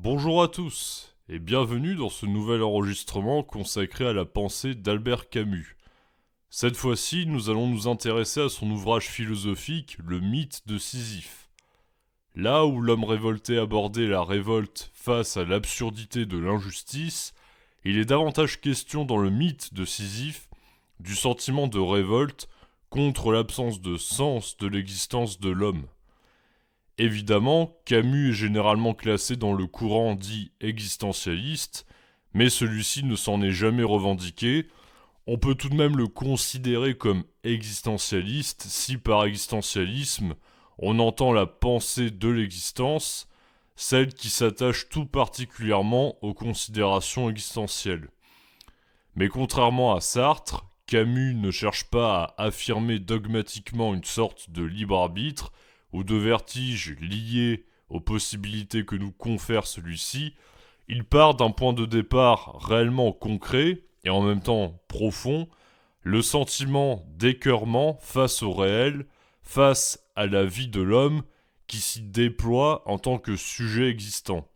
Bonjour à tous et bienvenue dans ce nouvel enregistrement consacré à la pensée d'Albert Camus. Cette fois-ci, nous allons nous intéresser à son ouvrage philosophique, Le mythe de Sisyphe. Là où l'homme révolté abordait la révolte face à l'absurdité de l'injustice, il est davantage question dans le mythe de Sisyphe du sentiment de révolte contre l'absence de sens de l'existence de l'homme. Évidemment, Camus est généralement classé dans le courant dit existentialiste, mais celui-ci ne s'en est jamais revendiqué. On peut tout de même le considérer comme existentialiste si par existentialisme on entend la pensée de l'existence, celle qui s'attache tout particulièrement aux considérations existentielles. Mais contrairement à Sartre, Camus ne cherche pas à affirmer dogmatiquement une sorte de libre arbitre ou de vertige lié aux possibilités que nous confère celui-ci. Il part d'un point de départ réellement concret et en même temps profond, le sentiment d'écœurement face au réel, face à la vie de l'homme qui s'y déploie en tant que sujet existant.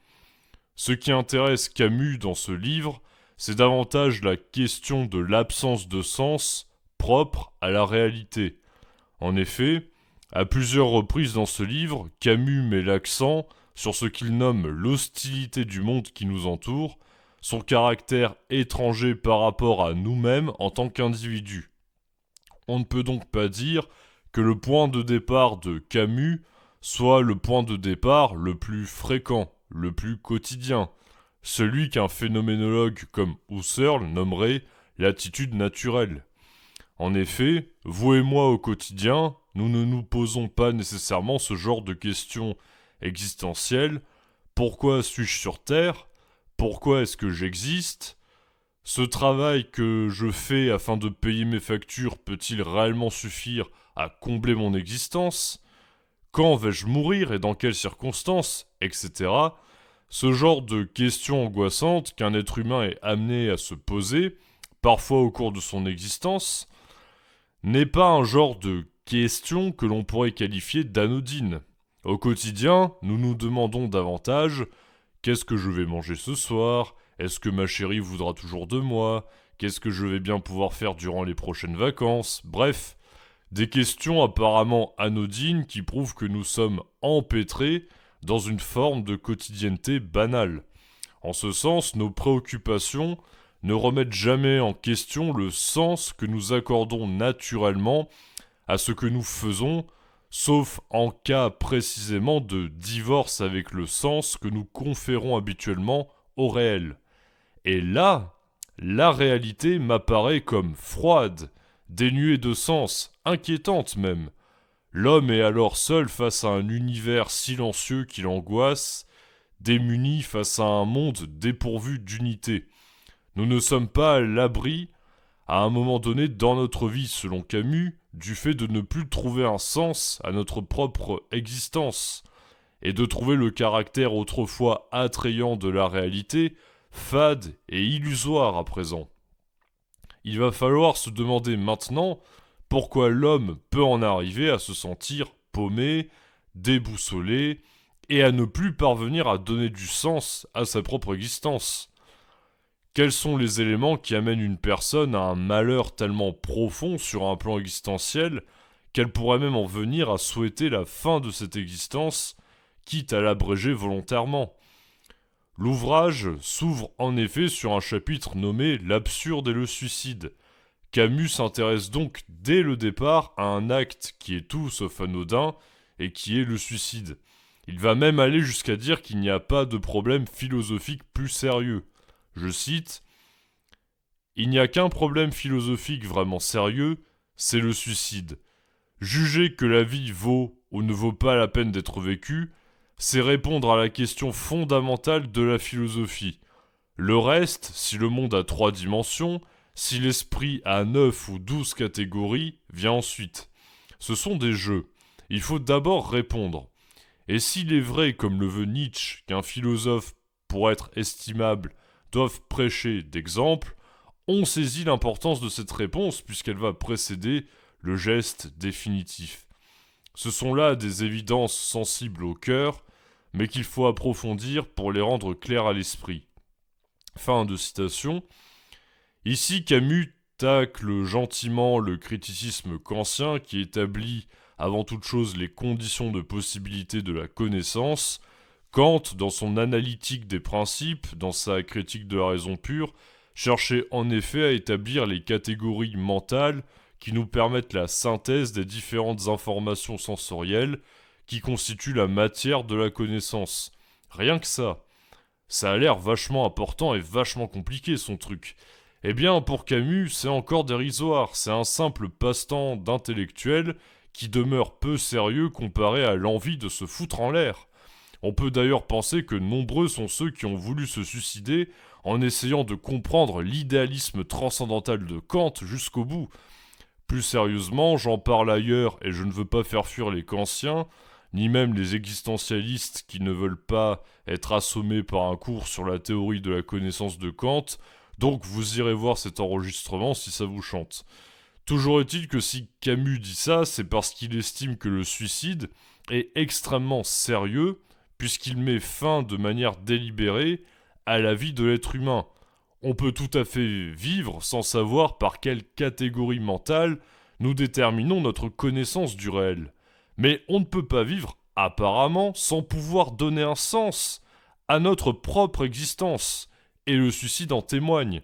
Ce qui intéresse Camus dans ce livre, c'est davantage la question de l'absence de sens propre à la réalité. En effet, à plusieurs reprises dans ce livre, Camus met l'accent sur ce qu'il nomme l'hostilité du monde qui nous entoure, son caractère étranger par rapport à nous-mêmes en tant qu'individus. On ne peut donc pas dire que le point de départ de Camus soit le point de départ le plus fréquent, le plus quotidien, celui qu'un phénoménologue comme Husserl nommerait l'attitude naturelle. En effet, vous et moi au quotidien, nous ne nous posons pas nécessairement ce genre de questions existentielles. Pourquoi suis-je sur Terre ? Pourquoi est-ce que j'existe ? Ce travail que je fais afin de payer mes factures peut-il réellement suffire à combler mon existence ? Quand vais-je mourir et dans quelles circonstances ? Etc. Ce genre de questions angoissantes qu'un être humain est amené à se poser, parfois au cours de son existence, n'est pas un genre de question que l'on pourrait qualifier d'anodine. Au quotidien, nous nous demandons davantage « Qu'est-ce que je vais manger ce soir ? Est-ce que ma chérie voudra toujours de moi ? Qu'est-ce que je vais bien pouvoir faire durant les prochaines vacances ?» Bref, des questions apparemment anodines qui prouvent que nous sommes empêtrés dans une forme de quotidienneté banale. En ce sens, nos préoccupations ne remettent jamais en question le sens que nous accordons naturellement à ce que nous faisons, sauf en cas précisément de divorce avec le sens que nous conférons habituellement au réel. Et là, la réalité m'apparaît comme froide, dénuée de sens, inquiétante même. L'homme est alors seul face à un univers silencieux qui l'angoisse, démuni face à un monde dépourvu d'unité. Nous ne sommes pas à l'abri, à un moment donné dans notre vie, selon Camus, du fait de ne plus trouver un sens à notre propre existence, et de trouver le caractère autrefois attrayant de la réalité, fade et illusoire à présent. Il va falloir se demander maintenant pourquoi l'homme peut en arriver à se sentir paumé, déboussolé, et à ne plus parvenir à donner du sens à sa propre existence. Quels sont les éléments qui amènent une personne à un malheur tellement profond sur un plan existentiel qu'elle pourrait même en venir à souhaiter la fin de cette existence, quitte à l'abréger volontairement ? L'ouvrage s'ouvre en effet sur un chapitre nommé « L'absurde et le suicide ». Camus s'intéresse donc dès le départ à un acte qui est tout sauf anodin et qui est le suicide. Il va même aller jusqu'à dire qu'il n'y a pas de problème philosophique plus sérieux. Je cite « Il n'y a qu'un problème philosophique vraiment sérieux, c'est le suicide. Juger que la vie vaut ou ne vaut pas la peine d'être vécue, c'est répondre à la question fondamentale de la philosophie. Le reste, si le monde a 3 dimensions, si l'esprit a 9 ou 12 catégories, vient ensuite. Ce sont des jeux. Il faut d'abord répondre. Et s'il est vrai, comme le veut Nietzsche, qu'un philosophe, pour être estimable, doivent prêcher d'exemple, on saisit l'importance de cette réponse puisqu'elle va précéder le geste définitif. Ce sont là des évidences sensibles au cœur, mais qu'il faut approfondir pour les rendre clairs à l'esprit. Fin de citation. Ici, Camus tacle gentiment le criticisme kantien qui établit avant toute chose les conditions de possibilité de la connaissance. Kant, dans son analytique des principes, dans sa critique de la raison pure, cherchait en effet à établir les catégories mentales qui nous permettent la synthèse des différentes informations sensorielles qui constituent la matière de la connaissance. Rien que ça. Ça a l'air vachement important et vachement compliqué son truc. Eh bien, pour Camus, c'est encore dérisoire, c'est un simple passe-temps d'intellectuel qui demeure peu sérieux comparé à l'envie de se foutre en l'air. On peut d'ailleurs penser que nombreux sont ceux qui ont voulu se suicider en essayant de comprendre l'idéalisme transcendantal de Kant jusqu'au bout. Plus sérieusement, j'en parle ailleurs et je ne veux pas faire fuir les kantiens, ni même les existentialistes qui ne veulent pas être assommés par un cours sur la théorie de la connaissance de Kant, donc vous irez voir cet enregistrement si ça vous chante. Toujours est-il que si Camus dit ça, c'est parce qu'il estime que le suicide est extrêmement sérieux, puisqu'il met fin de manière délibérée à la vie de l'être humain. On peut tout à fait vivre sans savoir par quelle catégorie mentale nous déterminons notre connaissance du réel. Mais on ne peut pas vivre, apparemment, sans pouvoir donner un sens à notre propre existence. Et le suicide en témoigne.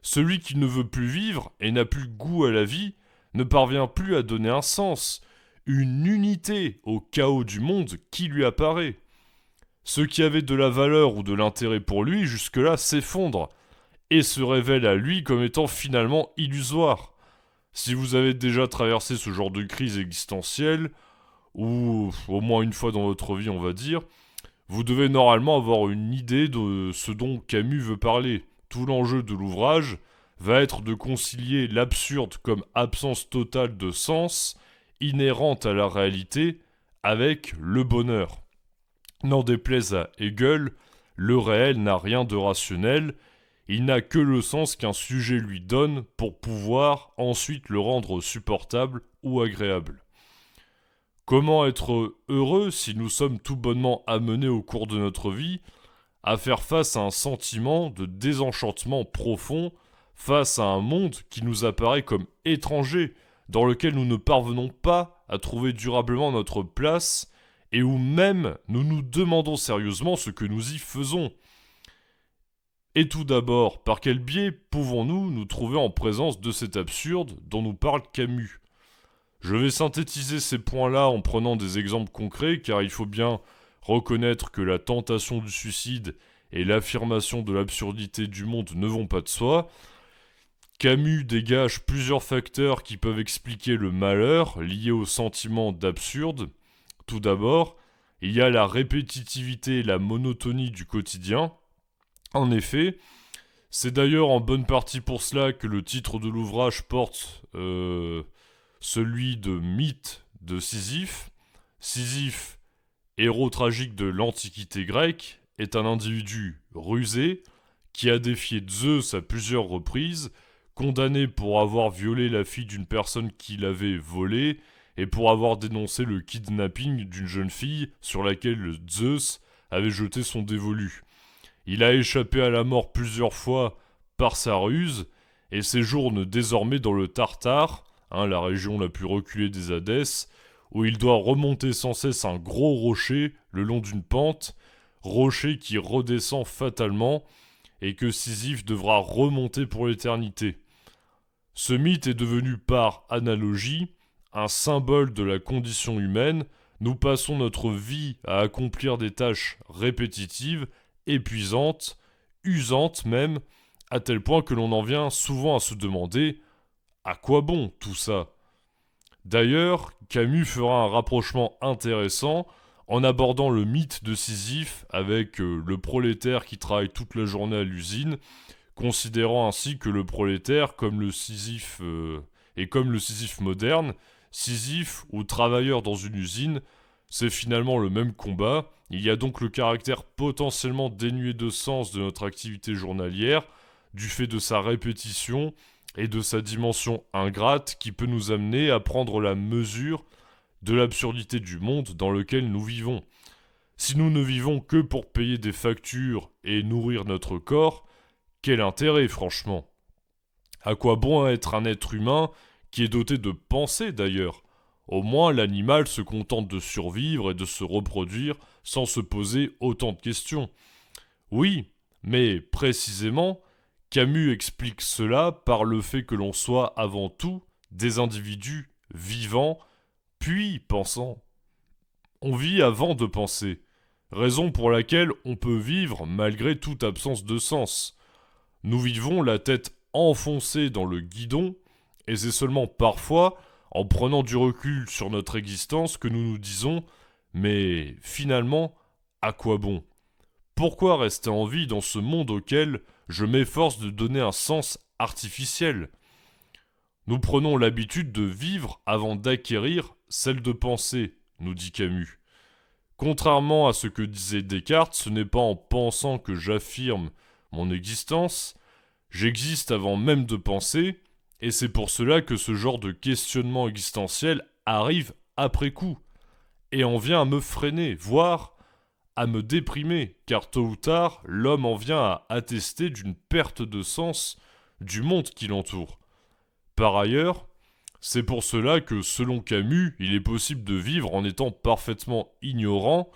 Celui qui ne veut plus vivre et n'a plus goût à la vie ne parvient plus à donner un sens, une unité au chaos du monde qui lui apparaît. Ce qui avait de la valeur ou de l'intérêt pour lui jusque-là s'effondre et se révèle à lui comme étant finalement illusoire. Si vous avez déjà traversé ce genre de crise existentielle, ou au moins une fois dans votre vie on va dire, vous devez normalement avoir une idée de ce dont Camus veut parler. Tout l'enjeu de l'ouvrage va être de concilier l'absurde comme absence totale de sens, inhérente à la réalité, avec le bonheur. N'en déplaise à Hegel, le réel n'a rien de rationnel, il n'a que le sens qu'un sujet lui donne pour pouvoir ensuite le rendre supportable ou agréable. Comment être heureux si nous sommes tout bonnement amenés au cours de notre vie à faire face à un sentiment de désenchantement profond face à un monde qui nous apparaît comme étranger, dans lequel nous ne parvenons pas à trouver durablement notre place et où même nous nous demandons sérieusement ce que nous y faisons. Et tout d'abord, par quel biais pouvons-nous nous trouver en présence de cet absurde dont nous parle Camus ? Je vais synthétiser ces points-là en prenant des exemples concrets, car il faut bien reconnaître que la tentation du suicide et l'affirmation de l'absurdité du monde ne vont pas de soi. Camus dégage plusieurs facteurs qui peuvent expliquer le malheur lié au sentiment d'absurde. Tout d'abord, il y a la répétitivité et la monotonie du quotidien. En effet, c'est d'ailleurs en bonne partie pour cela que le titre de l'ouvrage porte celui de Mythe de Sisyphe. Sisyphe, héros tragique de l'Antiquité grecque, est un individu rusé qui a défié Zeus à plusieurs reprises, condamné pour avoir violé la fille d'une personne qu'il avait volée et pour avoir dénoncé le kidnapping d'une jeune fille sur laquelle Zeus avait jeté son dévolu. Il a échappé à la mort plusieurs fois par sa ruse et séjourne désormais dans le Tartare, la région la plus reculée des Hadès, où il doit remonter sans cesse un gros rocher le long d'une pente, rocher qui redescend fatalement et que Sisyphe devra remonter pour l'éternité. Ce mythe est devenu par analogie un symbole de la condition humaine. Nous passons notre vie à accomplir des tâches répétitives, épuisantes, usantes même, à tel point que l'on en vient souvent à se demander « à quoi bon tout ça ?» D'ailleurs, Camus fera un rapprochement intéressant en abordant le mythe de Sisyphe avec le prolétaire qui travaille toute la journée à l'usine, considérant ainsi que le prolétaire, comme le Sisyphe moderne, Sisyphe ou travailleur dans une usine, c'est finalement le même combat. Il y a donc le caractère potentiellement dénué de sens de notre activité journalière, du fait de sa répétition et de sa dimension ingrate qui peut nous amener à prendre la mesure de l'absurdité du monde dans lequel nous vivons. Si nous ne vivons que pour payer des factures et nourrir notre corps, quel intérêt franchement? À quoi bon être un être humain qui est doté de pensée d'ailleurs? Au moins l'animal se contente de survivre et de se reproduire sans se poser autant de questions. Oui, mais précisément, Camus explique cela par le fait que l'on soit avant tout des individus vivants, puis pensants. On vit avant de penser, raison pour laquelle on peut vivre malgré toute absence de sens. Nous vivons la tête enfoncée dans le guidon, et c'est seulement parfois, en prenant du recul sur notre existence, que nous nous disons « Mais finalement, à quoi bon ? Pourquoi rester en vie dans ce monde auquel je m'efforce de donner un sens artificiel ?» Nous prenons l'habitude de vivre avant d'acquérir celle de penser, nous dit Camus. Contrairement à ce que disait Descartes, ce n'est pas en pensant que j'affirme mon existence, j'existe avant même de penser, et c'est pour cela que ce genre de questionnement existentiel arrive après coup, et en vient à me freiner, voire à me déprimer, car tôt ou tard, l'homme en vient à attester d'une perte de sens du monde qui l'entoure. Par ailleurs, c'est pour cela que, selon Camus, il est possible de vivre en étant parfaitement ignorant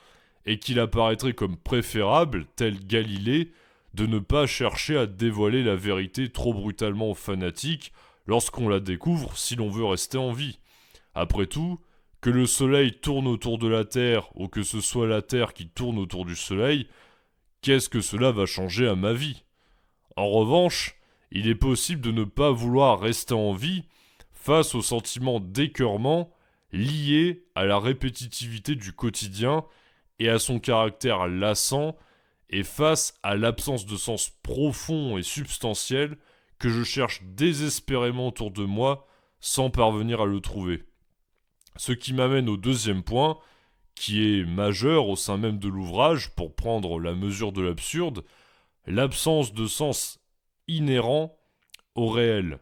et qu'il apparaîtrait comme préférable, tel Galilée, de ne pas chercher à dévoiler la vérité trop brutalement aux fanatiques lorsqu'on la découvre si l'on veut rester en vie. Après tout, que le soleil tourne autour de la Terre ou que ce soit la Terre qui tourne autour du soleil, qu'est-ce que cela va changer à ma vie? En revanche, il est possible de ne pas vouloir rester en vie face au sentiment d'écœurement lié à la répétitivité du quotidien et à son caractère lassant, et face à l'absence de sens profond et substantiel que je cherche désespérément autour de moi sans parvenir à le trouver. Ce qui m'amène au deuxième point, qui est majeur au sein même de l'ouvrage pour prendre la mesure de l'absurde, l'absence de sens inhérent au réel.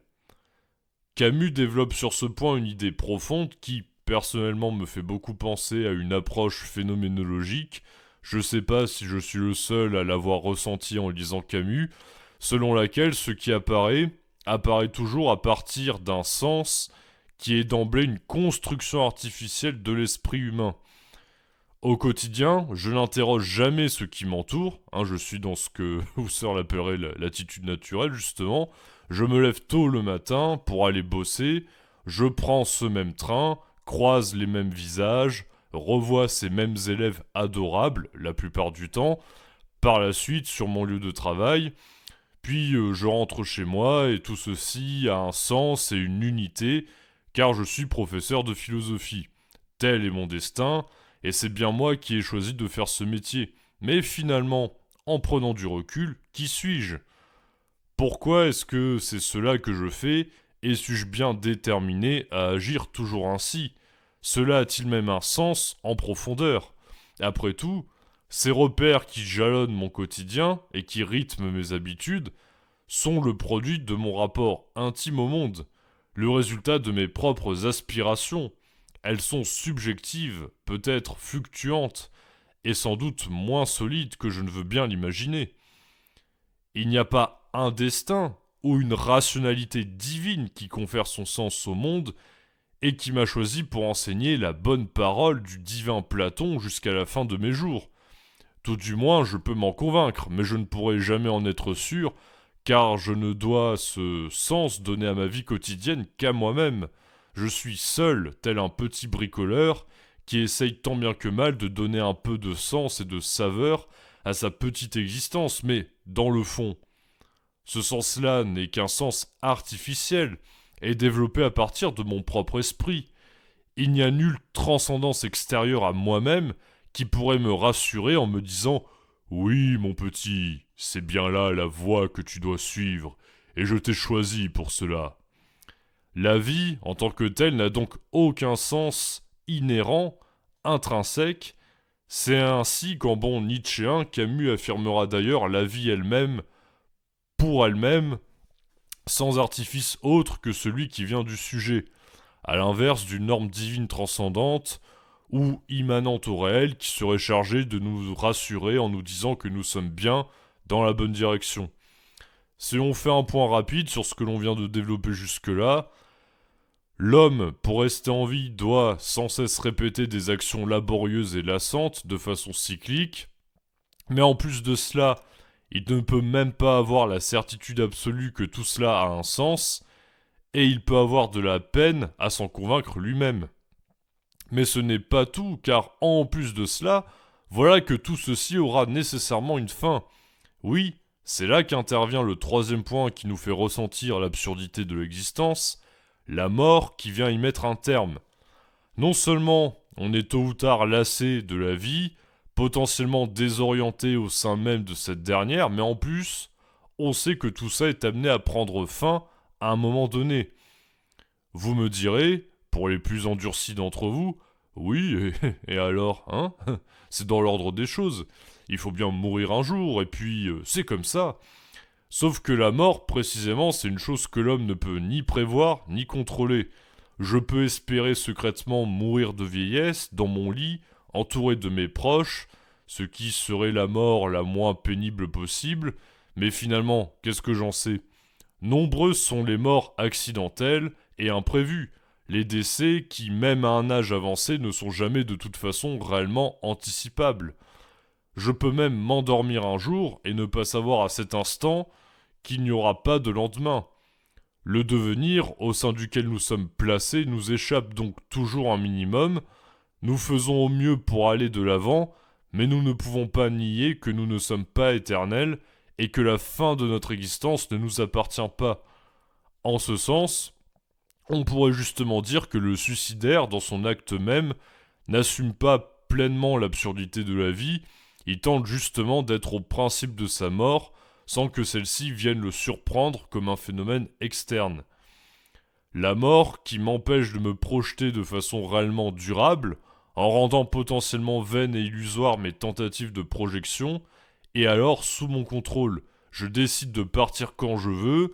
Camus développe sur ce point une idée profonde qui, personnellement, me fait beaucoup penser à une approche phénoménologique. Je sais pas si je suis le seul à l'avoir ressenti en lisant Camus, selon laquelle ce qui apparaît toujours à partir d'un sens qui est d'emblée une construction artificielle de l'esprit humain. Au quotidien, je n'interroge jamais ce qui m'entoure, je suis dans ce que Husserl appellerait l'attitude naturelle justement. Je me lève tôt le matin pour aller bosser, je prends ce même train, croise les mêmes visages, revois ces mêmes élèves adorables la plupart du temps, par la suite sur mon lieu de travail, puis je rentre chez moi et tout ceci a un sens et une unité car je suis professeur de philosophie. Tel est mon destin, et c'est bien moi qui ai choisi de faire ce métier. Mais finalement, en prenant du recul, qui suis-je ? Pourquoi est-ce que c'est cela que je fais, et suis-je bien déterminé à agir toujours ainsi ? Cela a-t-il même un sens en profondeur ? Après tout, ces repères qui jalonnent mon quotidien et qui rythment mes habitudes sont le produit de mon rapport intime au monde, le résultat de mes propres aspirations. Elles sont subjectives, peut-être fluctuantes, et sans doute moins solides que je ne veux bien l'imaginer. Il n'y a pas un destin ou une rationalité divine qui confère son sens au monde et qui m'a choisi pour enseigner la bonne parole du divin Platon jusqu'à la fin de mes jours. Tout du moins, je peux m'en convaincre, mais je ne pourrai jamais en être sûr, car je ne dois ce sens donner à ma vie quotidienne qu'à moi-même. Je suis seul, tel un petit bricoleur, qui essaye tant bien que mal de donner un peu de sens et de saveur à sa petite existence, mais dans le fond, ce sens-là n'est qu'un sens artificiel et développé à partir de mon propre esprit. Il n'y a nulle transcendance extérieure à moi-même qui pourrait me rassurer en me disant « Oui, mon petit, c'est bien là la voie que tu dois suivre, et je t'ai choisi pour cela. » La vie, en tant que telle, n'a donc aucun sens inhérent, intrinsèque. C'est ainsi qu'en bon nietzschéen, Camus affirmera d'ailleurs la vie elle-même, pour elle-même, sans artifice autre que celui qui vient du sujet, à l'inverse d'une norme divine transcendante, ou immanente au réel qui serait chargée de nous rassurer en nous disant que nous sommes bien dans la bonne direction. Si on fait un point rapide sur ce que l'on vient de développer jusque-là, l'homme, pour rester en vie, doit sans cesse répéter des actions laborieuses et lassantes de façon cyclique, mais en plus de cela, il ne peut même pas avoir la certitude absolue que tout cela a un sens, et il peut avoir de la peine à s'en convaincre lui-même. Mais ce n'est pas tout, car en plus de cela, voilà que tout ceci aura nécessairement une fin. Oui, c'est là qu'intervient le troisième point qui nous fait ressentir l'absurdité de l'existence, la mort qui vient y mettre un terme. Non seulement on est tôt ou tard lassé de la vie, potentiellement désorienté au sein même de cette dernière, mais en plus, on sait que tout ça est amené à prendre fin à un moment donné. Vous me direz, pour les plus endurcis d'entre vous, oui, et alors, hein? C'est dans l'ordre des choses. Il faut bien mourir un jour, et puis c'est comme ça. Sauf que la mort, précisément, c'est une chose que l'homme ne peut ni prévoir, ni contrôler. Je peux espérer secrètement mourir de vieillesse, dans mon lit, entouré de mes proches, ce qui serait la mort la moins pénible possible, mais finalement, qu'est-ce que j'en sais? Nombreuses sont les morts accidentelles et imprévues, les décès qui, même à un âge avancé, ne sont jamais de toute façon réellement anticipables. Je peux même m'endormir un jour et ne pas savoir à cet instant qu'il n'y aura pas de lendemain. Le devenir, au sein duquel nous sommes placés, nous échappe donc toujours un minimum. Nous faisons au mieux pour aller de l'avant, mais nous ne pouvons pas nier que nous ne sommes pas éternels et que la fin de notre existence ne nous appartient pas. En ce sens, on pourrait justement dire que le suicidaire, dans son acte même, n'assume pas pleinement l'absurdité de la vie, il tente justement d'être au principe de sa mort, sans que celle-ci vienne le surprendre comme un phénomène externe. La mort qui m'empêche de me projeter de façon réellement durable, en rendant potentiellement vaines et illusoires mes tentatives de projection, est alors sous mon contrôle. Je décide de partir quand je veux.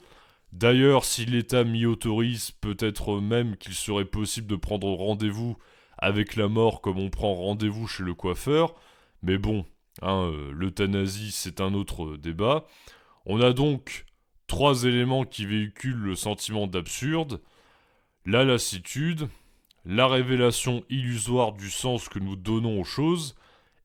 D'ailleurs, si l'État m'y autorise, peut-être même qu'il serait possible de prendre rendez-vous avec la mort comme on prend rendez-vous chez le coiffeur. Mais bon, l'euthanasie, c'est un autre débat. On a donc 3 éléments qui véhiculent le sentiment d'absurde. La lassitude, la révélation illusoire du sens que nous donnons aux choses,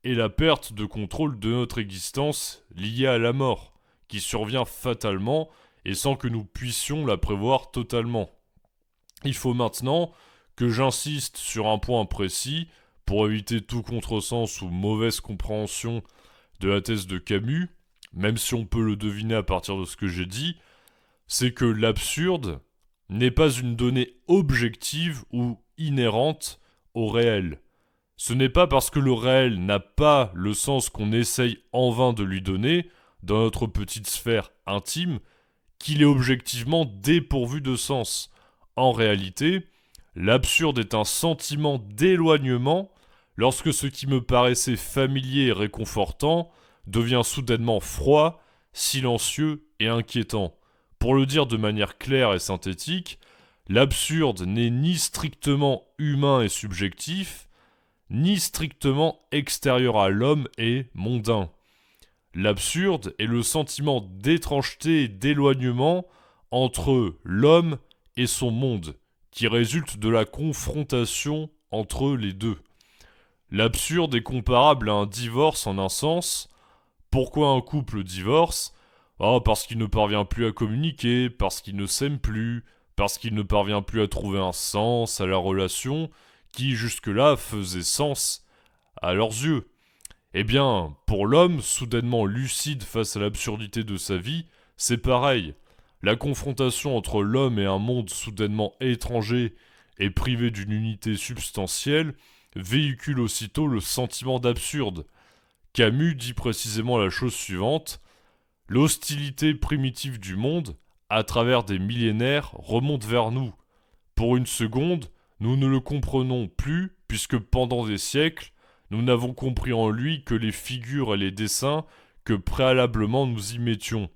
et la perte de contrôle de notre existence liée à la mort, qui survient fatalement et sans que nous puissions la prévoir totalement. Il faut maintenant que j'insiste sur un point précis pour éviter tout contresens ou mauvaise compréhension de la thèse de Camus, même si on peut le deviner à partir de ce que j'ai dit, c'est que l'absurde n'est pas une donnée objective ou inhérente au réel. Ce n'est pas parce que le réel n'a pas le sens qu'on essaye en vain de lui donner, dans notre petite sphère intime, qu'il est objectivement dépourvu de sens. En réalité, l'absurde est un sentiment d'éloignement lorsque ce qui me paraissait familier et réconfortant devient soudainement froid, silencieux et inquiétant. Pour le dire de manière claire et synthétique, l'absurde n'est ni strictement humain et subjectif, ni strictement extérieur à l'homme et mondain. L'absurde est le sentiment d'étrangeté et d'éloignement entre l'homme et son monde, qui résulte de la confrontation entre les deux. L'absurde est comparable à un divorce en un sens. Pourquoi un couple divorce ? Parce qu'il ne parvient plus à communiquer, parce qu'il ne s'aime plus, parce qu'il ne parvient plus à trouver un sens à la relation qui jusque-là faisait sens à leurs yeux. Eh bien, pour l'homme, soudainement lucide face à l'absurdité de sa vie, c'est pareil. La confrontation entre l'homme et un monde soudainement étranger et privé d'une unité substantielle véhicule aussitôt le sentiment d'absurde. Camus dit précisément la chose suivante: l'hostilité primitive du monde, à travers des millénaires, remonte vers nous. Pour une seconde, nous ne le comprenons plus, puisque pendant des siècles, nous n'avons compris en lui que les figures et les dessins que préalablement nous y mettions.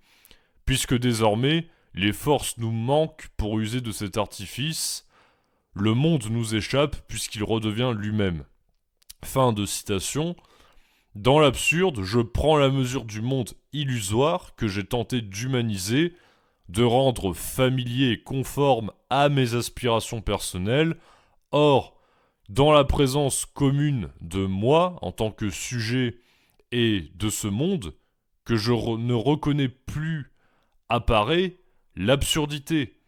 Puisque désormais, les forces nous manquent pour user de cet artifice, le monde nous échappe puisqu'il redevient lui-même. Fin de citation. Dans l'absurde, je prends la mesure du monde illusoire que j'ai tenté d'humaniser, de rendre familier et conforme à mes aspirations personnelles. Or, dans la présence commune de moi en tant que sujet et de ce monde, que je ne reconnais plus, apparaît l'absurdité.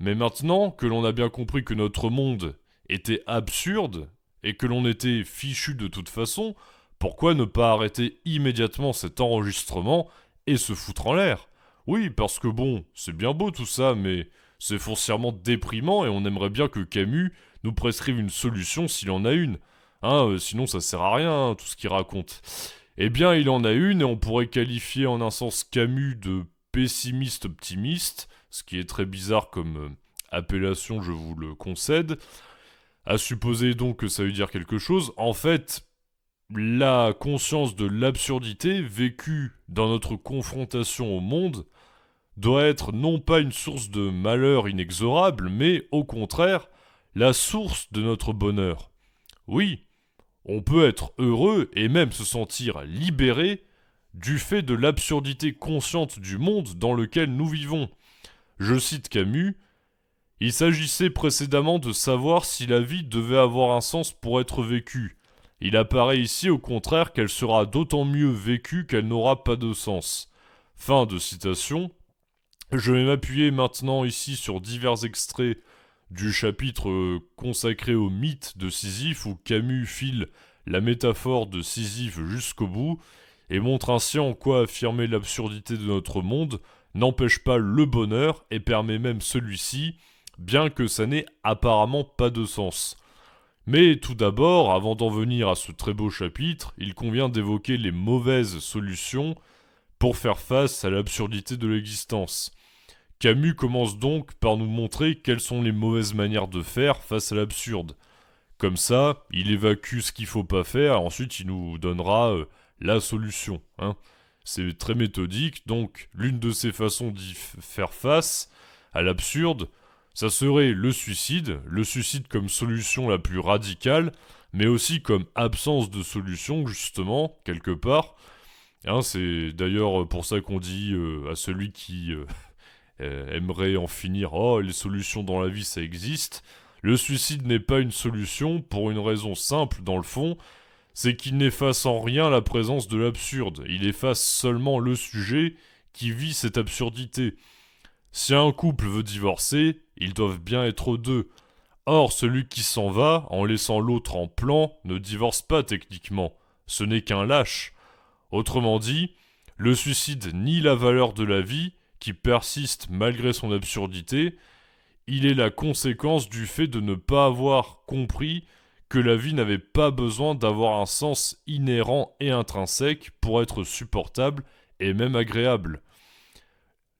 Mais maintenant que l'on a bien compris que notre monde était absurde et que l'on était fichu de toute façon, pourquoi ne pas arrêter immédiatement cet enregistrement et se foutre en l'air? Oui, parce que bon, c'est bien beau tout ça, mais c'est foncièrement déprimant et on aimerait bien que Camus nous prescrive une solution s'il en a une. Sinon ça sert à rien, tout ce qu'il raconte. Eh bien, il en a une et on pourrait qualifier en un sens Camus de pessimiste optimiste, ce qui est très bizarre comme appellation, je vous le concède. À supposer donc que ça veut dire quelque chose. En fait, la conscience de l'absurdité vécue dans notre confrontation au monde doit être non pas une source de malheur inexorable, mais au contraire, la source de notre bonheur. Oui, on peut être heureux et même se sentir libéré du fait de l'absurdité consciente du monde dans lequel nous vivons. Je cite Camus, « Il s'agissait précédemment de savoir si la vie devait avoir un sens pour être vécue. Il apparaît ici au contraire qu'elle sera d'autant mieux vécue qu'elle n'aura pas de sens. » Fin de citation. Je vais m'appuyer maintenant ici sur divers extraits du chapitre consacré au mythe de Sisyphe où Camus file la métaphore de Sisyphe jusqu'au bout et montre ainsi en quoi affirmer l'absurdité de notre monde n'empêche pas le bonheur et permet même celui-ci, bien que ça n'ait apparemment pas de sens. Mais tout d'abord, avant d'en venir à ce très beau chapitre, il convient d'évoquer les mauvaises solutions pour faire face à l'absurdité de l'existence. Camus commence donc par nous montrer quelles sont les mauvaises manières de faire face à l'absurde. Comme ça, il évacue ce qu'il faut pas faire, ensuite il nous donnera la solution. C'est très méthodique, donc l'une de ces façons d'y faire face à l'absurde, ça serait le suicide comme solution la plus radicale, mais aussi comme absence de solution, justement, quelque part. C'est d'ailleurs pour ça qu'on dit à celui qui aimerait en finir, oh, les solutions dans la vie, ça existe. Le suicide n'est pas une solution, pour une raison simple, dans le fond, c'est qu'il n'efface en rien la présence de l'absurde. Il efface seulement le sujet qui vit cette absurdité. Si un couple veut divorcer, ils doivent bien être deux. Or, celui qui s'en va, en laissant l'autre en plan, ne divorce pas techniquement. Ce n'est qu'un lâche. Autrement dit, le suicide nie la valeur de la vie, qui persiste malgré son absurdité. Il est la conséquence du fait de ne pas avoir compris que la vie n'avait pas besoin d'avoir un sens inhérent et intrinsèque pour être supportable et même agréable.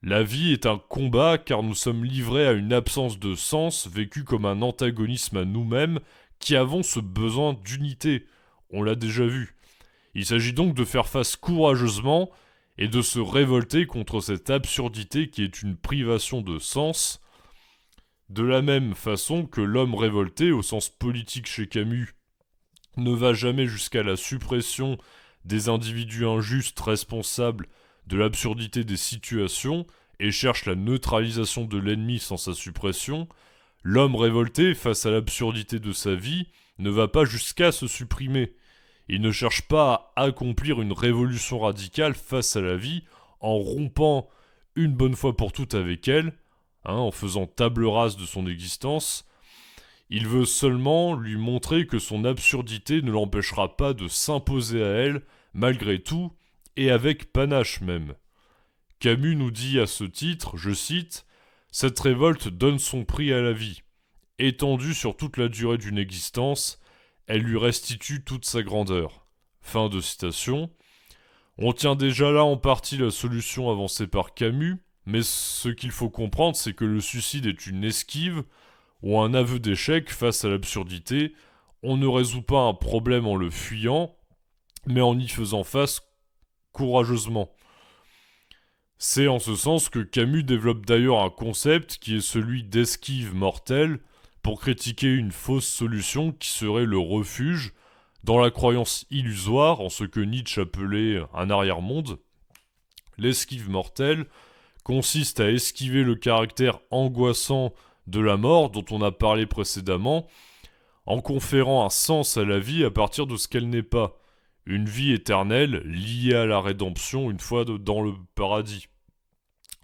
La vie est un combat car nous sommes livrés à une absence de sens vécue comme un antagonisme à nous-mêmes qui avons ce besoin d'unité. On l'a déjà vu. Il s'agit donc de faire face courageusement et de se révolter contre cette absurdité qui est une privation de sens, de la même façon que l'homme révolté, au sens politique chez Camus, ne va jamais jusqu'à la suppression des individus injustes responsables de l'absurdité des situations et cherche la neutralisation de l'ennemi sans sa suppression, l'homme révolté face à l'absurdité de sa vie ne va pas jusqu'à se supprimer. Il ne cherche pas à accomplir une révolution radicale face à la vie en rompant une bonne fois pour toutes avec elle, en faisant table rase de son existence. Il veut seulement lui montrer que son absurdité ne l'empêchera pas de s'imposer à elle, malgré tout, et avec panache même. Camus nous dit à ce titre, je cite, « Cette révolte donne son prix à la vie. Étendue sur toute la durée d'une existence, elle lui restitue toute sa grandeur. » Fin de citation. On tient déjà là en partie la solution avancée par Camus, mais ce qu'il faut comprendre, c'est que le suicide est une esquive ou un aveu d'échec face à l'absurdité. On ne résout pas un problème en le fuyant, mais en y faisant face courageusement. C'est en ce sens que Camus développe d'ailleurs un concept qui est celui d'esquive mortelle pour critiquer une fausse solution qui serait le refuge Dans la croyance illusoire, en ce que Nietzsche appelait un arrière-monde, l'esquive mortelle consiste à esquiver le caractère angoissant de la mort dont on a parlé précédemment, en conférant un sens à la vie à partir de ce qu'elle n'est pas, une vie éternelle liée à la rédemption une fois dans le paradis.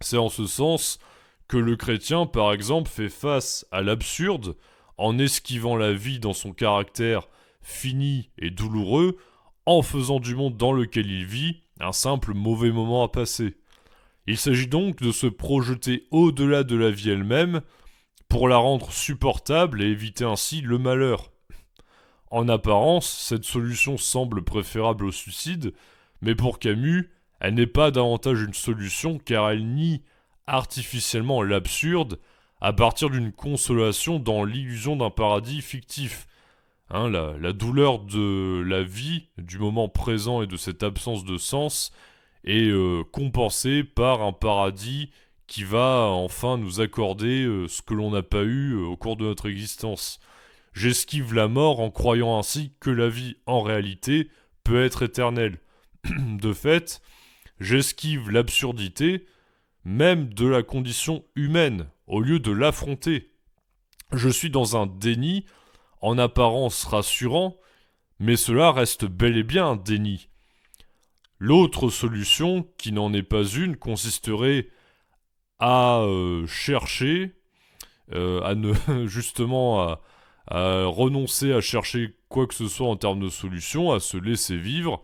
C'est en ce sens que le chrétien, par exemple, fait face à l'absurde en esquivant la vie dans son caractère fini et douloureux, en faisant du monde dans lequel il vit un simple mauvais moment à passer. Il s'agit donc de se projeter au-delà de la vie elle-même pour la rendre supportable et éviter ainsi le malheur. En apparence, cette solution semble préférable au suicide, mais pour Camus, elle n'est pas davantage une solution car elle nie artificiellement l'absurde à partir d'une consolation dans l'illusion d'un paradis fictif. La douleur de la vie, du moment présent et de cette absence de sens, est compensée par un paradis qui va enfin nous accorder ce que l'on n'a pas eu au cours de notre existence. J'esquive la mort en croyant ainsi que la vie, en réalité, peut être éternelle. De fait, j'esquive l'absurdité, même de la condition humaine, au lieu de l'affronter. Je suis dans un déni, en apparence rassurant, mais cela reste bel et bien un déni. L'autre solution, qui n'en est pas une, consisterait à chercher, à ne justement à renoncer à chercher quoi que ce soit en termes de solution, à se laisser vivre,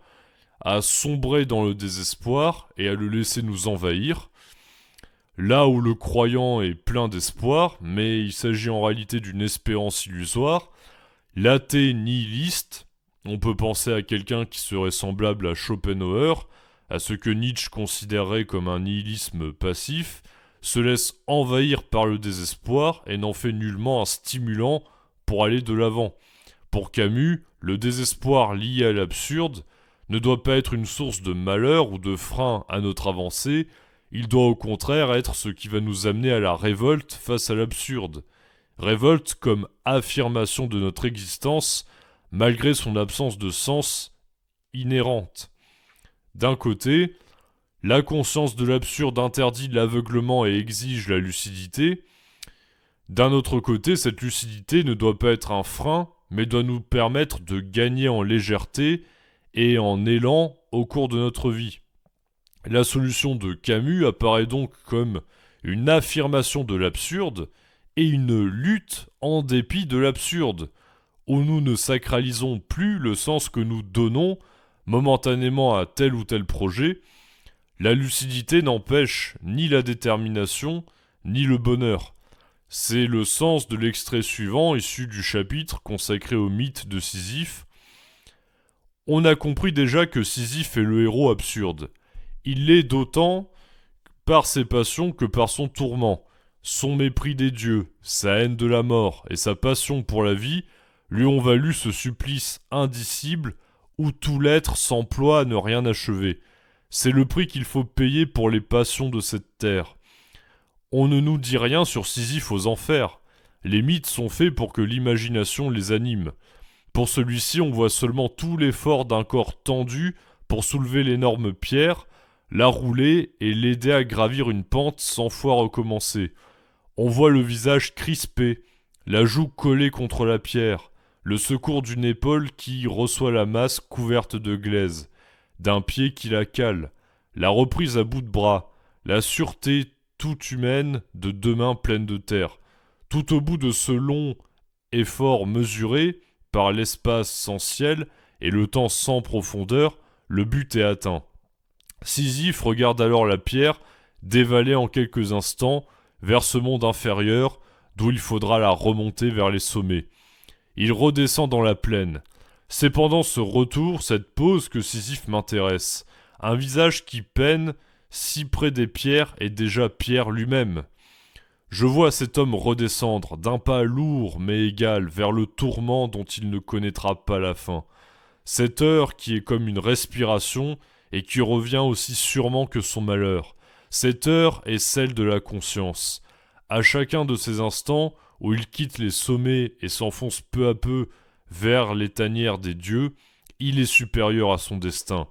à sombrer dans le désespoir et à le laisser nous envahir. Là où le croyant est plein d'espoir, mais il s'agit en réalité d'une espérance illusoire, l'athée nihiliste, on peut penser à quelqu'un qui serait semblable à Schopenhauer, à ce que Nietzsche considérerait comme un nihilisme passif, se laisse envahir par le désespoir et n'en fait nullement un stimulant pour aller de l'avant. Pour Camus, le désespoir lié à l'absurde ne doit pas être une source de malheur ou de frein à notre avancée, il doit au contraire être ce qui va nous amener à la révolte face à l'absurde. Révolte comme affirmation de notre existence malgré son absence de sens inhérente. D'un côté, la conscience de l'absurde interdit l'aveuglement et exige la lucidité. D'un autre côté, cette lucidité ne doit pas être un frein, mais doit nous permettre de gagner en légèreté et en élan au cours de notre vie. La solution de Camus apparaît donc comme une affirmation de l'absurde et une lutte en dépit de l'absurde, où nous ne sacralisons plus le sens que nous donnons momentanément à tel ou tel projet. La lucidité n'empêche ni la détermination, ni le bonheur. C'est le sens de l'extrait suivant issu du chapitre consacré au mythe de Sisyphe. On a compris déjà que Sisyphe est le héros absurde. Il l'est d'autant par ses passions que par son tourment. Son mépris des dieux, sa haine de la mort et sa passion pour la vie lui ont valu ce supplice indicible où tout l'être s'emploie à ne rien achever. C'est le prix qu'il faut payer pour les passions de cette terre. On ne nous dit rien sur Sisyphe aux enfers. Les mythes sont faits pour que l'imagination les anime. Pour celui-ci, on voit seulement tout l'effort d'un corps tendu pour soulever l'énorme pierre, la rouler et l'aider à gravir une pente 100 fois recommencer. On voit le visage crispé, la joue collée contre la pierre, le secours d'une épaule qui reçoit la masse couverte de glaise, d'un pied qui la cale, la reprise à bout de bras, la sûreté toute humaine de deux mains pleines de terre. Tout au bout de ce long effort mesuré par l'espace sans ciel et le temps sans profondeur, le but est atteint. Sisyphe regarde alors la pierre dévaler en quelques instants vers ce monde inférieur d'où il faudra la remonter vers les sommets. Il redescend dans la plaine. C'est pendant ce retour, cette pause, que Sisyphe m'intéresse. Un visage qui peine si près des pierres est déjà Pierre lui-même. Je vois cet homme redescendre, d'un pas lourd mais égal, vers le tourment dont il ne connaîtra pas la fin. Cette heure qui est comme une respiration et qui revient aussi sûrement que son malheur. Cette heure est celle de la conscience. À chacun de ces instants où il quitte les sommets et s'enfonce peu à peu vers les tanières des dieux, il est supérieur à son destin.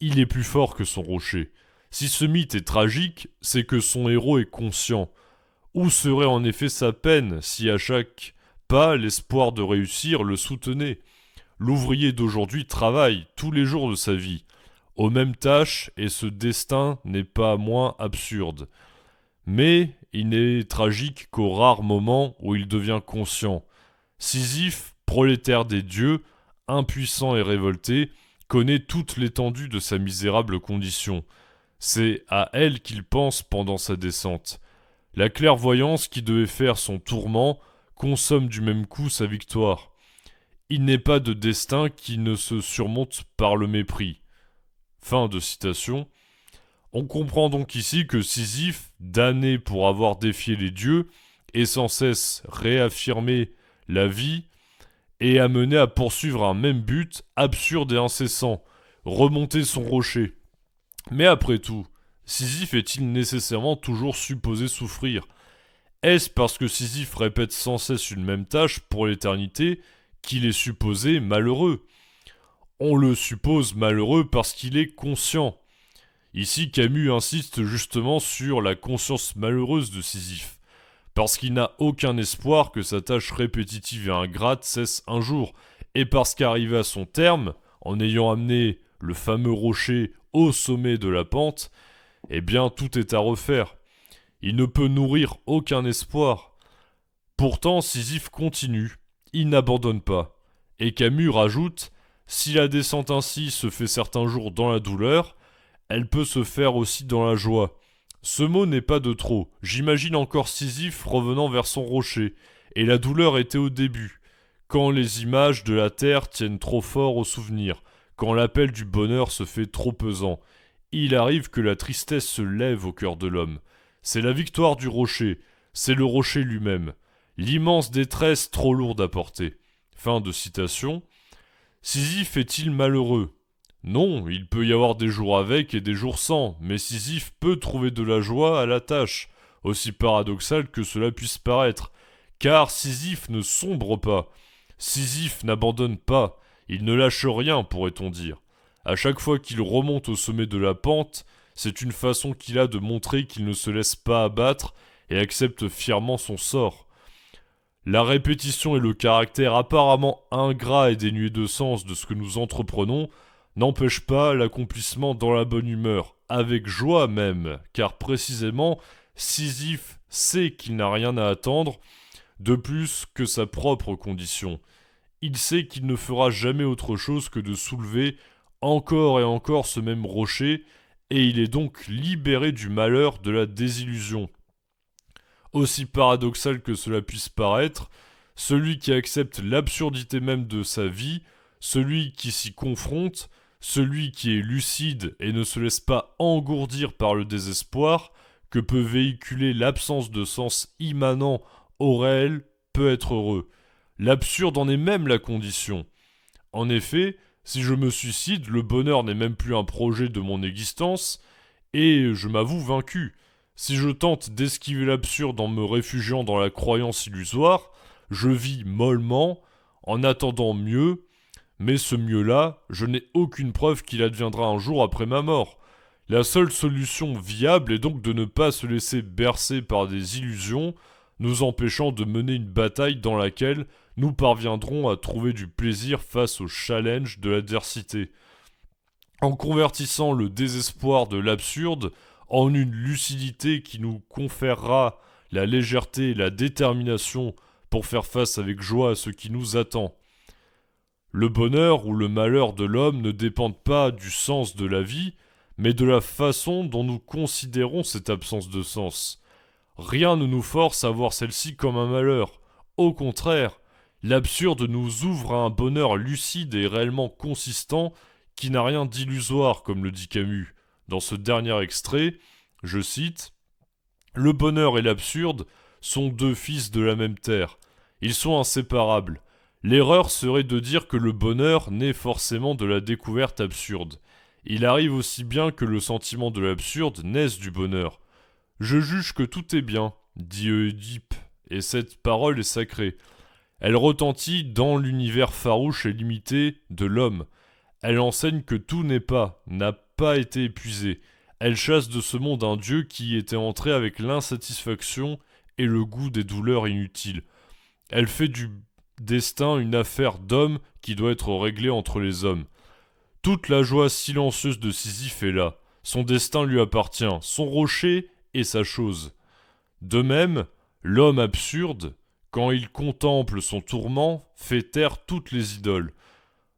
Il est plus fort que son rocher. Si ce mythe est tragique, c'est que son héros est conscient. Où serait en effet sa peine si à chaque pas l'espoir de réussir le soutenait? L'ouvrier d'aujourd'hui travaille tous les jours de sa vie aux mêmes tâches et ce destin n'est pas moins absurde. Mais il n'est tragique qu'au rare moment où il devient conscient. Sisyphe, prolétaire des dieux, impuissant et révolté, connaît toute l'étendue de sa misérable condition. C'est à elle qu'il pense pendant sa descente. La clairvoyance qui devait faire son tourment consomme du même coup sa victoire. Il n'est pas de destin qui ne se surmonte par le mépris. Fin de citation. On comprend donc ici que Sisyphe, damné pour avoir défié les dieux, est sans cesse réaffirmé la vie et amené à poursuivre un même but absurde et incessant, remonter son rocher. Mais après tout, Sisyphe est-il nécessairement toujours supposé souffrir? Est-ce parce que Sisyphe répète sans cesse une même tâche pour l'éternité qu'il est supposé malheureux? On le suppose malheureux parce qu'il est conscient. Ici, Camus insiste justement sur la conscience malheureuse de Sisyphe, parce qu'il n'a aucun espoir que sa tâche répétitive et ingrate cesse un jour, et parce qu'arrivé à son terme, en ayant amené le fameux rocher au sommet de la pente, eh bien tout est à refaire. Il ne peut nourrir aucun espoir. Pourtant, Sisyphe continue, il n'abandonne pas. Et Camus rajoute, si la descente ainsi se fait certains jours dans la douleur, elle peut se faire aussi dans la joie. Ce mot n'est pas de trop. J'imagine encore Sisyphe revenant vers son rocher, et la douleur était au début, quand les images de la terre tiennent trop fort au souvenir, quand l'appel du bonheur se fait trop pesant. Il arrive que la tristesse se lève au cœur de l'homme. C'est la victoire du rocher, c'est le rocher lui-même, l'immense détresse trop lourde à porter. Fin de citation. Sisyphe est-il malheureux? Non, il peut y avoir des jours avec et des jours sans, mais Sisyphe peut trouver de la joie à la tâche, aussi paradoxal que cela puisse paraître, car Sisyphe ne sombre pas, Sisyphe n'abandonne pas, il ne lâche rien, pourrait-on dire. À chaque fois qu'il remonte au sommet de la pente, c'est une façon qu'il a de montrer qu'il ne se laisse pas abattre et accepte fièrement son sort. La répétition et le caractère apparemment ingrat et dénué de sens de ce que nous entreprenons n'empêchent pas l'accomplissement dans la bonne humeur, avec joie même, car précisément, Sisyphe sait qu'il n'a rien à attendre de plus que sa propre condition. Il sait qu'il ne fera jamais autre chose que de soulever encore et encore ce même rocher, et il est donc libéré du malheur de la désillusion. Aussi paradoxal que cela puisse paraître, celui qui accepte l'absurdité même de sa vie, celui qui s'y confronte, celui qui est lucide et ne se laisse pas engourdir par le désespoir que peut véhiculer l'absence de sens immanent au réel, peut être heureux. L'absurde en est même la condition. En effet, si je me suicide, le bonheur n'est même plus un projet de mon existence, et je m'avoue vaincu. Si je tente d'esquiver l'absurde en me réfugiant dans la croyance illusoire, je vis mollement, en attendant mieux, mais ce mieux-là, je n'ai aucune preuve qu'il adviendra un jour après ma mort. La seule solution viable est donc de ne pas se laisser bercer par des illusions, nous empêchant de mener une bataille dans laquelle nous parviendrons à trouver du plaisir face au challenge de l'adversité. En convertissant le désespoir de l'absurde en une lucidité qui nous conférera la légèreté et la détermination pour faire face avec joie à ce qui nous attend. Le bonheur ou le malheur de l'homme ne dépendent pas du sens de la vie, mais de la façon dont nous considérons cette absence de sens. Rien ne nous force à voir celle-ci comme un malheur. Au contraire, l'absurde nous ouvre à un bonheur lucide et réellement consistant qui n'a rien d'illusoire, comme le dit Camus. Dans ce dernier extrait, je cite « Le bonheur et l'absurde sont deux fils de la même terre. Ils sont inséparables. L'erreur serait de dire que le bonheur naît forcément de la découverte absurde. Il arrive aussi bien que le sentiment de l'absurde naisse du bonheur. Je juge que tout est bien, dit Oedipe, et cette parole est sacrée. Elle retentit dans l'univers farouche et limité de l'homme. Elle enseigne que tout n'a pas été épuisé. Elle chasse de ce monde un dieu qui y était entré avec l'insatisfaction et le goût des douleurs inutiles. Elle fait du destin une affaire d'homme qui doit être réglée entre les hommes. Toute la joie silencieuse de Sisyphe est là. Son destin lui appartient, son rocher est sa chose. De même, l'homme absurde, quand il contemple son tourment, fait taire toutes les idoles.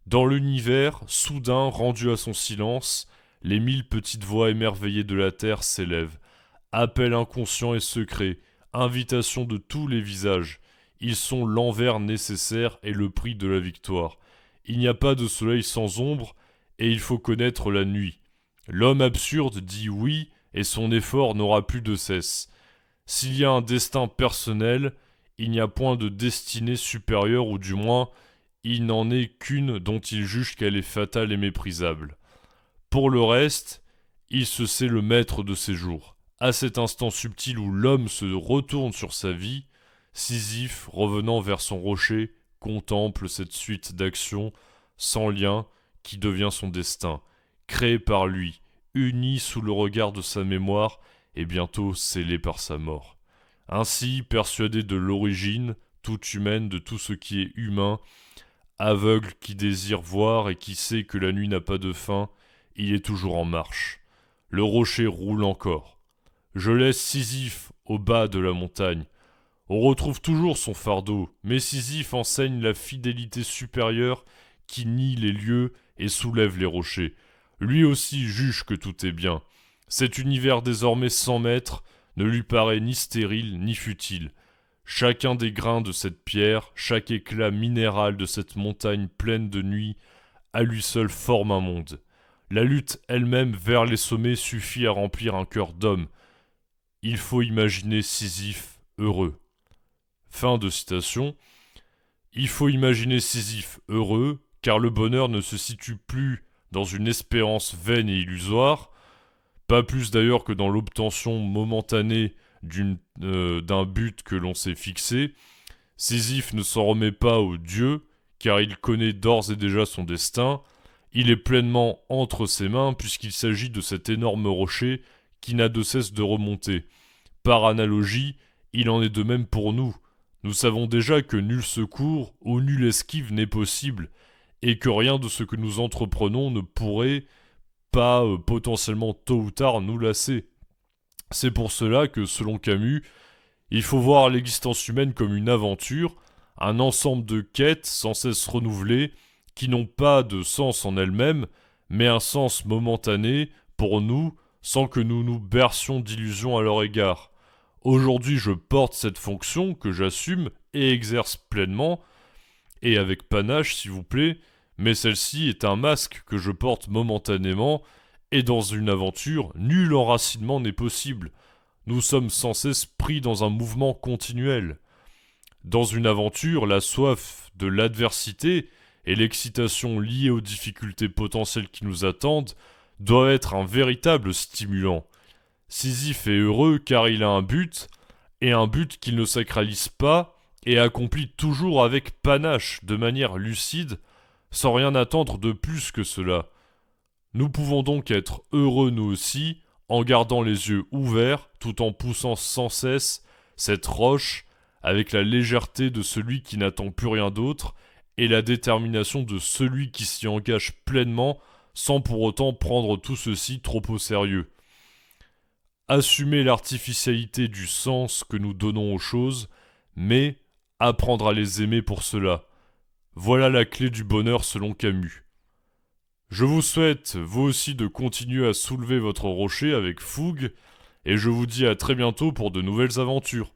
Dans l'univers, soudain rendu à son silence, les 1000 petites voix émerveillées de la terre s'élèvent. Appel inconscient et secret, invitation de tous les visages. Ils sont l'envers nécessaire et le prix de la victoire. Il n'y a pas de soleil sans ombre, et il faut connaître la nuit. L'homme absurde dit oui, et son effort n'aura plus de cesse. S'il y a un destin personnel, il n'y a point de destinée supérieure, ou du moins, il n'en est qu'une dont il juge qu'elle est fatale et méprisable. Pour le reste, il se sait le maître de ses jours. À cet instant subtil où l'homme se retourne sur sa vie, Sisyphe, revenant vers son rocher, contemple cette suite d'actions sans lien qui devient son destin, créé par lui, uni sous le regard de sa mémoire et bientôt scellé par sa mort. Ainsi, persuadé de l'origine toute humaine de tout ce qui est humain, aveugle qui désire voir et qui sait que la nuit n'a pas de fin, il est toujours en marche. Le rocher roule encore. Je laisse Sisyphe au bas de la montagne. On retrouve toujours son fardeau, mais Sisyphe enseigne la fidélité supérieure qui nie les lieux et soulève les rochers. Lui aussi juge que tout est bien. Cet univers désormais sans maître ne lui paraît ni stérile ni futile. Chacun des grains de cette pierre, chaque éclat minéral de cette montagne pleine de nuit, à lui seul forme un monde. La lutte elle-même vers les sommets suffit à remplir un cœur d'homme. Il faut imaginer Sisyphe heureux. Fin de citation. Il faut imaginer Sisyphe heureux, car le bonheur ne se situe plus dans une espérance vaine et illusoire, pas plus d'ailleurs que dans l'obtention momentanée d'un but que l'on s'est fixé. Sisyphe ne s'en remet pas au Dieu, car il connaît d'ores et déjà son destin. Il est pleinement entre ses mains, puisqu'il s'agit de cet énorme rocher qui n'a de cesse de remonter. Par analogie, il en est de même pour nous. Nous savons déjà que nul secours ou nulle esquive n'est possible, et que rien de ce que nous entreprenons ne pourrait pas potentiellement tôt ou tard nous lasser. C'est pour cela que, selon Camus, il faut voir l'existence humaine comme une aventure, un ensemble de quêtes sans cesse renouvelées, qui n'ont pas de sens en elles-mêmes, mais un sens momentané pour nous, sans que nous nous bercions d'illusions à leur égard. Aujourd'hui, je porte cette fonction que j'assume et exerce pleinement, et avec panache s'il vous plaît, mais celle-ci est un masque que je porte momentanément, et dans une aventure, nul enracinement n'est possible. Nous sommes sans cesse pris dans un mouvement continuel. Dans une aventure, la soif de l'adversité et l'excitation liée aux difficultés potentielles qui nous attendent doivent être un véritable stimulant. Sisyphe est heureux car il a un but, et un but qu'il ne sacralise pas et accomplit toujours avec panache, de manière lucide, sans rien attendre de plus que cela. Nous pouvons donc être heureux nous aussi, en gardant les yeux ouverts, tout en poussant sans cesse cette roche, avec la légèreté de celui qui n'attend plus rien d'autre, et la détermination de celui qui s'y engage pleinement, sans pour autant prendre tout ceci trop au sérieux. Assumer l'artificialité du sens que nous donnons aux choses, mais apprendre à les aimer pour cela. Voilà la clé du bonheur selon Camus. Je vous souhaite, vous aussi, de continuer à soulever votre rocher avec fougue, et je vous dis à très bientôt pour de nouvelles aventures.